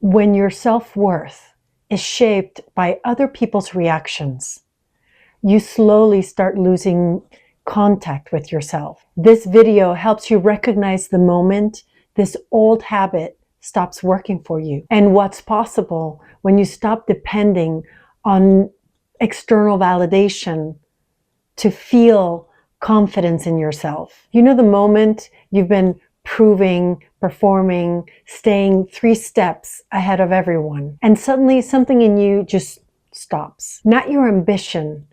When your self-worth is shaped by other people's reactions, you slowly start losing contact with yourself. This video helps you recognize the moment this old habit stops working for you and what's possible when you stop depending on external validation to feel confidence in yourself. You know, the moment you've been proving, performing, staying 3 steps ahead of everyone, and suddenly something in you just stops. Not your ambition,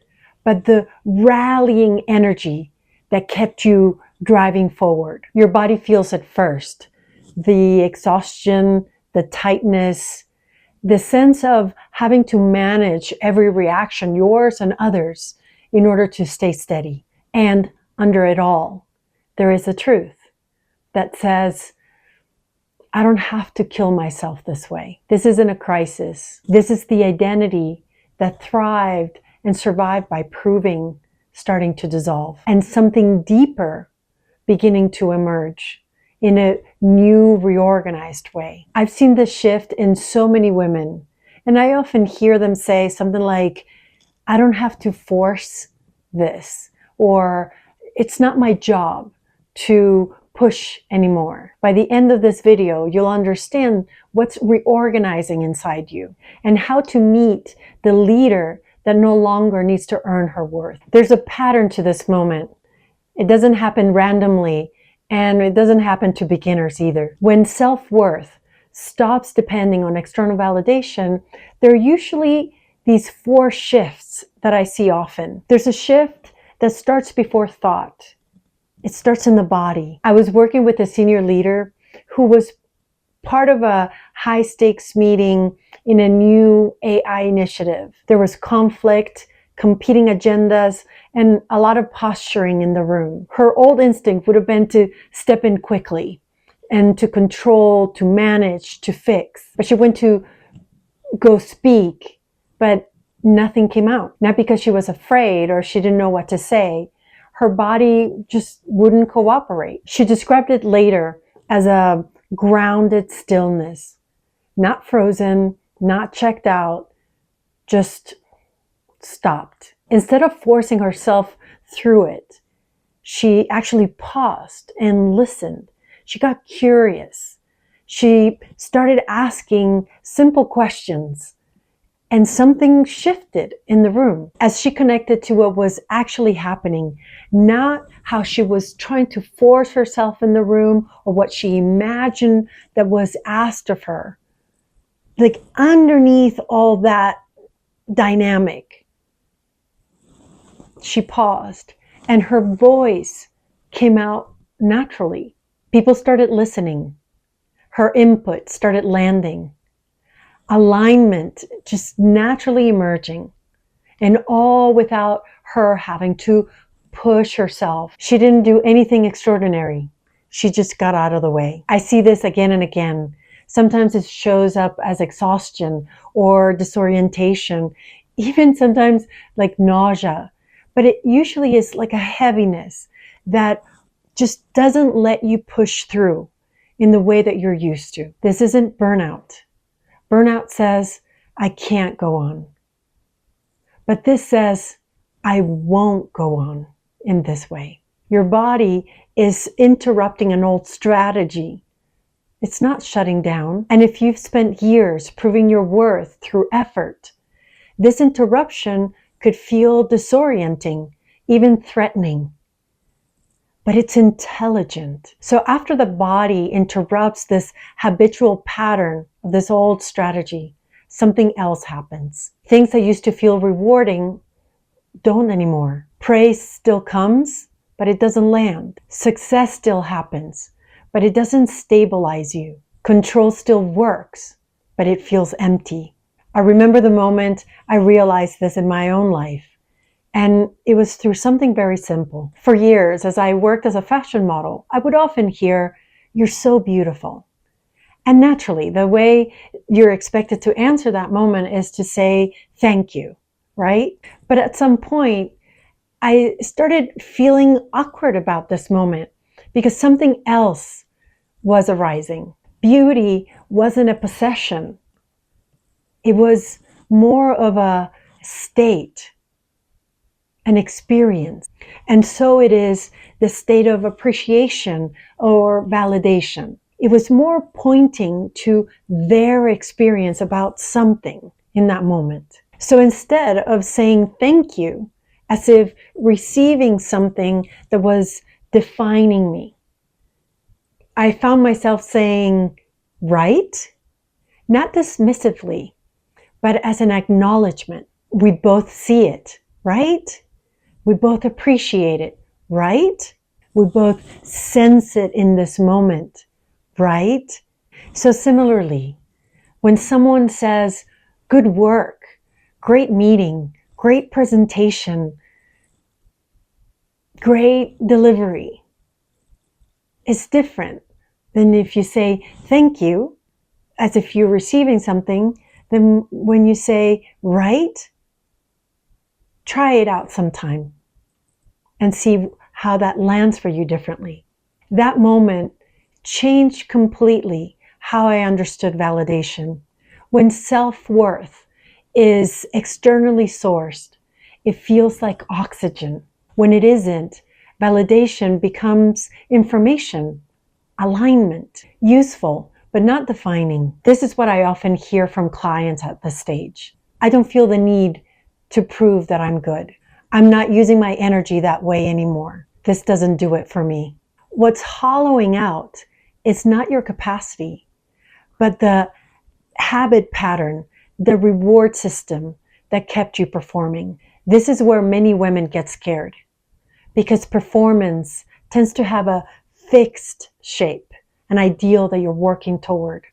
but the rallying energy that kept you driving forward. Your body feels it first. The exhaustion, the tightness, the sense of having to manage every reaction, yours and others, in order to stay steady. And under it all, there is a truth that says, I don't have to kill myself this way. This isn't a crisis. This is the identity that thrived and survived by proving starting to dissolve, and something deeper beginning to emerge in a new, reorganized way. I've seen this shift in so many women, and I often hear them say something like, I don't have to force this, or it's not my job to push anymore. By the end of this video, you'll understand what's reorganizing inside you and how to meet the leader that no longer needs to earn her worth. There's a pattern to this moment. It doesn't happen randomly, and it doesn't happen to beginners either. When self-worth stops depending on external validation, there are usually these 4 shifts that I see often. There's a shift that starts before thought. It starts in the body. I was working with a senior leader who was part of a high stakes meeting in a new AI initiative. There was conflict, competing agendas, and a lot of posturing in the room. Her old instinct would have been to step in quickly and to control, to manage, to fix. But she went to go speak, but nothing came out. Not because she was afraid or she didn't know what to say. Her body just wouldn't cooperate. She described it later as a grounded stillness, not frozen, not checked out, just stopped. Instead of forcing herself through it, she actually paused and listened. She got curious. She started asking simple questions, and something shifted in the room as she connected to what was actually happening, not how she was trying to force herself in the room or what she imagined that was asked of her. Like underneath all that dynamic, she paused and her voice came out naturally. People started listening. Her input started landing. Alignment just naturally emerging, and all without her having to push herself. She didn't do anything extraordinary. She just got out of the way. I see this again and again. Sometimes it shows up as exhaustion or disorientation, even sometimes like nausea, but it usually is like a heaviness that just doesn't let you push through in the way that you're used to. This isn't burnout. Burnout says, I can't go on. But this says, I won't go on in this way. Your body is interrupting an old strategy. It's not shutting down. And if you've spent years proving your worth through effort, this interruption could feel disorienting, even threatening. But it's intelligent. So after the body interrupts this habitual pattern of this old strategy, something else happens. Things that used to feel rewarding don't anymore. Praise still comes, but it doesn't land. Success still happens, but it doesn't stabilize you. Control still works, but it feels empty. I remember the moment I realized this in my own life. And it was through something very simple. For years, as I worked as a fashion model, I would often hear, "You're so beautiful." And naturally, the way you're expected to answer that moment is to say, "Thank you," right? But at some point, I started feeling awkward about this moment because something else was arising. Beauty wasn't a possession. It was more of a state, an experience. And so it is the state of appreciation or validation. It was more pointing to their experience about something in that moment. So instead of saying thank you, as if receiving something that was defining me, I found myself saying, right? Not dismissively, but as an acknowledgement. We both see it, right? We both appreciate it, right? We both sense it in this moment, right? So similarly, when someone says, good work, great meeting, great presentation, great delivery, it's different than if you say thank you, as if you're receiving something. Then when you say right, try it out sometime and see how that lands for you differently. That moment changed completely how I understood validation. When self-worth is externally sourced, it feels like oxygen. When it isn't, validation becomes information, alignment, useful, but not defining. This is what I often hear from clients at this stage. I don't feel the need to prove that I'm good. I'm not using my energy that way anymore. This doesn't do it for me. What's hollowing out is not your capacity, but the habit pattern, the reward system that kept you performing. This is where many women get scared, because performance tends to have a fixed shape, an ideal that you're working toward.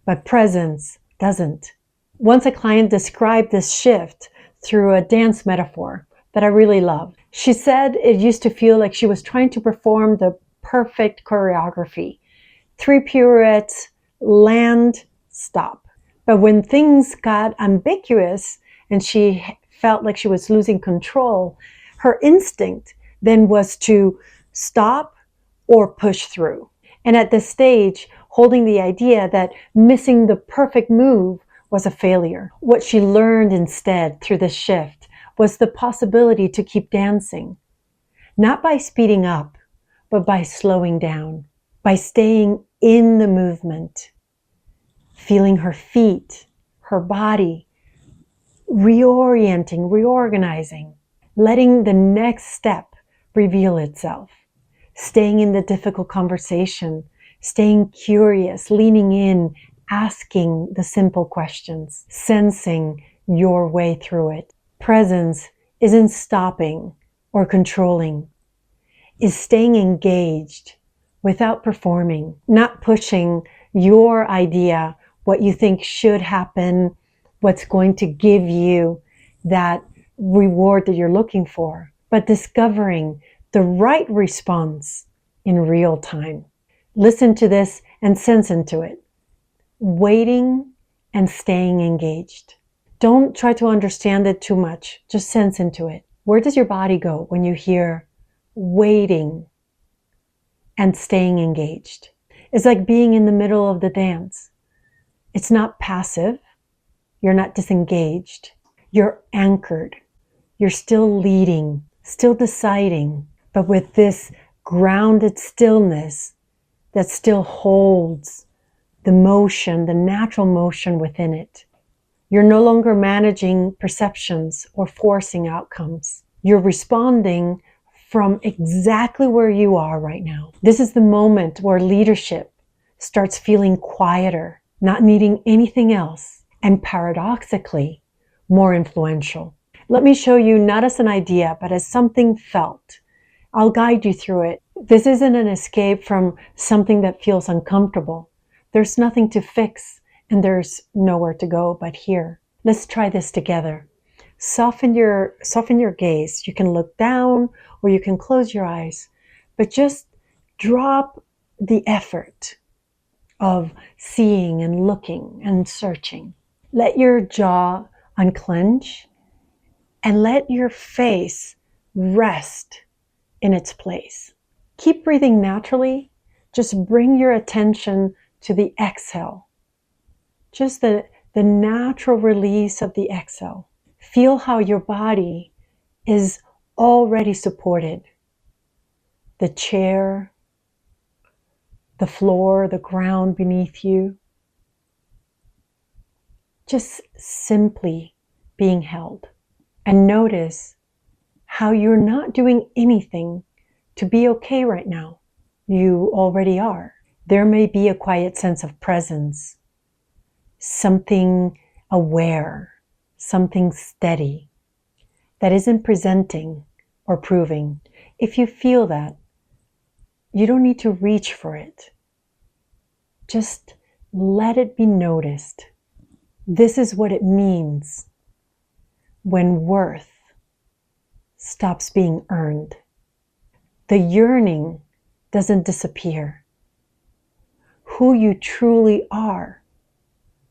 But presence doesn't. Once a client described this shift through a dance metaphor that I really love. She said it used to feel like she was trying to perform the perfect choreography. 3 pirouettes, land, stop. But when things got ambiguous and she felt like she was losing control, her instinct then was to stop or push through. And at this stage, holding the idea that missing the perfect move was a failure. What she learned instead through this shift was the possibility to keep dancing, not by speeding up, but by slowing down, by staying in the movement, feeling her feet, her body, reorienting, reorganizing, letting the next step reveal itself, staying in the difficult conversation, staying curious, leaning in, asking the simple questions, sensing your way through it. Presence isn't stopping or controlling, is staying engaged without performing, not pushing your idea, what you think should happen, what's going to give you that reward that you're looking for, but discovering the right response in real time. Listen to this and sense into it. Waiting and staying engaged. Don't try to understand it too much. Just sense into it. Where does your body go when you hear waiting and staying engaged? It's like being in the middle of the dance. It's not passive. You're not disengaged. You're anchored. You're still leading, still deciding, but with this grounded stillness that still holds the motion, the natural motion within it. You're no longer managing perceptions or forcing outcomes. You're responding from exactly where you are right now. This is the moment where leadership starts feeling quieter, not needing anything else, and paradoxically, more influential. Let me show you not as an idea, but as something felt. I'll guide you through it. This isn't an escape from something that feels uncomfortable. There's nothing to fix, and there's nowhere to go but here. Let's try this together. Soften your gaze. You can look down or you can close your eyes, but just drop the effort of seeing and looking and searching. Let your jaw unclench and let your face rest in its place. Keep breathing naturally. Just bring your attention to the exhale. Just the natural release of the exhale. Feel how your body is already supported. The chair, the floor, the ground beneath you. Just simply being held. And notice how you're not doing anything to be okay right now. You already are. There may be a quiet sense of presence, something aware, something steady that isn't presenting or proving. If you feel that, you don't need to reach for it. Just let it be noticed. This is what it means when worth stops being earned. The yearning doesn't disappear. Who you truly are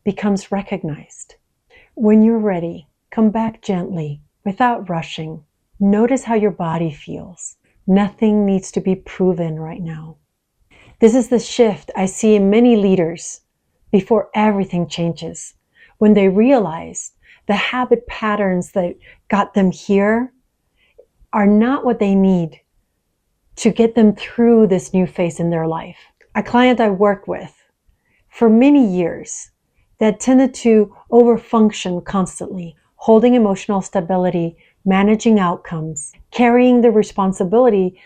becomes recognized. When you're ready, come back gently, without rushing. Notice how your body feels. Nothing needs to be proven right now. This is the shift I see in many leaders before everything changes. When they realize the habit patterns that got them here are not what they need to get them through this new phase in their life. A client I worked with for many years that tended to overfunction constantly, holding emotional stability, managing outcomes, carrying the responsibility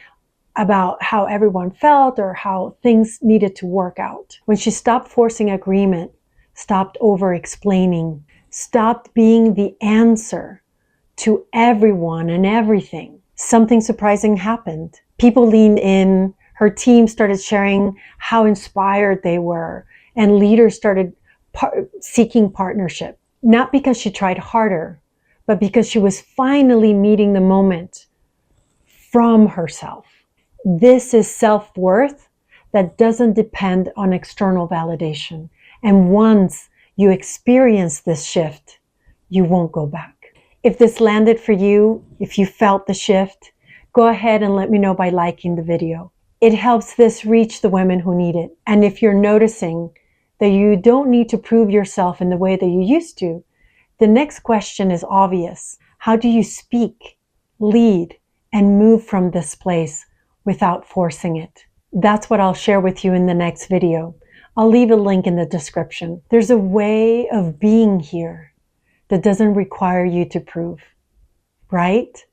about how everyone felt or how things needed to work out. When she stopped forcing agreement, stopped over-explaining, stopped being the answer to everyone and everything, something surprising happened. People leaned in, her team started sharing how inspired they were, and leaders started seeking partnership. Not because she tried harder, but because she was finally meeting the moment from herself. This is self-worth that doesn't depend on external validation. And once you experience this shift, you won't go back. If this landed for you, if you felt the shift, go ahead and let me know by liking the video. It helps this reach the women who need it. And if you're noticing that you don't need to prove yourself in the way that you used to, the next question is obvious. How do you speak, lead, and move from this place without forcing it? That's what I'll share with you in the next video. I'll leave a link in the description. There's a way of being here that doesn't require you to prove, right?